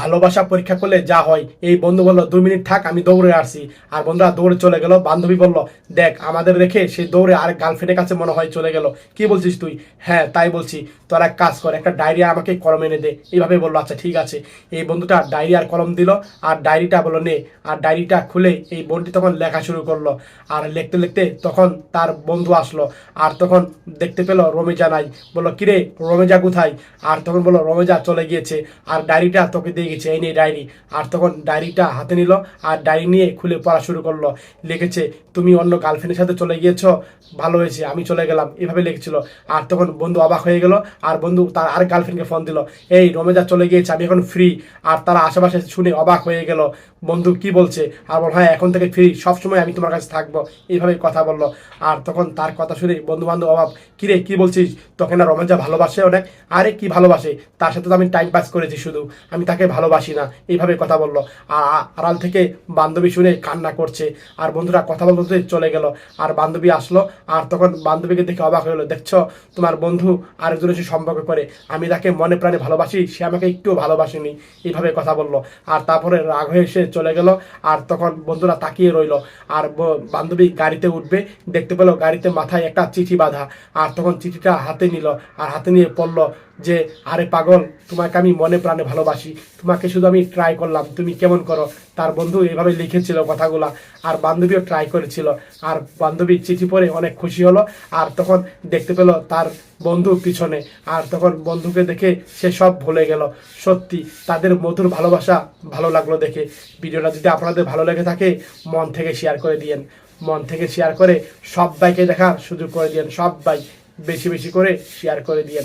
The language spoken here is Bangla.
ভালোবাসা পরীক্ষা করলে যা হয়। এই বন্ধু বলল 2 মিনিট থাক, আমি দৌড়ে আসছি। আর বন্ধুরা দৌড়ে চলে গেল। বান্ধবী বলল দেখ আমাদের রেখে সে দৌড়ে আরেক গার্লফ্রেন্ডের কাছে মনে হয় চলে গেল। কি বলছিস তুই? হ্যাঁ তাই বলছি। তোর এক কাজ কর, একটা ডায়েরি আমাকে কলম এনে দে। এইভাবে বললো আচ্ছা ঠিক আছে। এই বন্ধুটা ডায়েরি আর কলম দিল। আর ডায়েরিটা বললো নে। আর ডায়েরিটা খুলে এই বোনটি তখন লেখা শুরু করলো। আর লিখতে লিখতে তখন তার বন্ধু আসলো। আর তখন দেখতে পেলো রমেজা নাই। বললো কিরে রমেজা কোথায়? আর তখন বললো রমেজা চলে গিয়েছে। আর ডায়েরিটা তোকে দিয়ে গেছে, এই নিয়ে ডায়েরি। আর তখন ডায়েরিটা হাতে নিল। আর ডায়েরি নিয়ে খুলে পড়া শুরু করলো। লিখেছে তুমি অন্য গার্লফ্রেন্ডের সাথে চলে গিয়েছো, ভালো হয়েছে আমি চলে গেলাম, এভাবে লিখছিল। আর তখন বন্ধু অবাক হয়ে গেল। আর বন্ধু তার আরেক গার্লফ্রেন্ডকে ফোন দিল, এই রমেজা চলে গিয়েছে, আমি এখন ফ্রি। আর তারা আশেপাশে শুনে অবাক হয়ে গেল, বন্ধু কি বলছে? আর বল হ্যাঁ এখন থেকে ফ্রি, সবসময় আমি তোমার কাছে থাকবো, এইভাবে কথা বললো। আর তখন তার কথা শুনে বন্ধু বান্ধব অবাক, কিরে কি বলছিস? তোকে না রমেজা ভালোবাসে অনেক? আরে কি ভালোবাসে, তার সাথে তো আমি টাইম পাস করেছি শুধু, আমি তাকে ভালোবাসি না, এইভাবে কথা বললো। আর আড়াল থেকে বান্ধবী শুনে কান্না করছে। আর বন্ধুরা কথা বলতে চলে গেল। আর বান্ধবী আসলো। আর তখন বান্ধবীকে দেখে অবাক হয়ে গেলো, দেখছো তোমার বন্ধু আরেকজনের সাথে সম্পর্ক করে, আমি তাকে মনে প্রাণে ভালোবাসি, সে আমাকে একটু ভালোবাসেনি, এইভাবে কথা বললো। আর তারপরে রাগ হয়ে সে চলে গেল। আর তখন বন্ধুরা তাকিয়ে রইলো। আর বান্ধবী গাড়িতে উঠবে, দেখতে পেলো গাড়িতে মাথায় একটা চিঠি বাঁধা। আর তখন চিঠিটা হাতে নিল। আর হাতে নিয়ে পড়লো যে আরে পাগল, তোমাকে আমি মনে প্রাণে ভালোবাসি, তোমাকে শুধু আমি ট্রাই করলাম, তুমি কেমন করো। তার বন্ধু এভাবে লিখেছিল কথাগুলা। আর বান্ধবীও ট্রাই করেছিল। আর বান্ধবী চিঠি পড়ে অনেক খুশি হলো। আর তখন দেখতে পেল তার বন্ধু পিছনে। আর তখন বন্ধুকে দেখে সে সব ভুলে গেল। সত্যি তাদের মধুর ভালোবাসা ভালো লাগলো দেখে। ভিডিওটা যদি আপনাদের ভালো লেগে থাকে মন থেকে শেয়ার করে দিয়েন, মন থেকে শেয়ার করে সবাইকে দেখার সুযোগ করে দিয়েন, সবাই বেশি বেশি করে শেয়ার করে দিয়েন।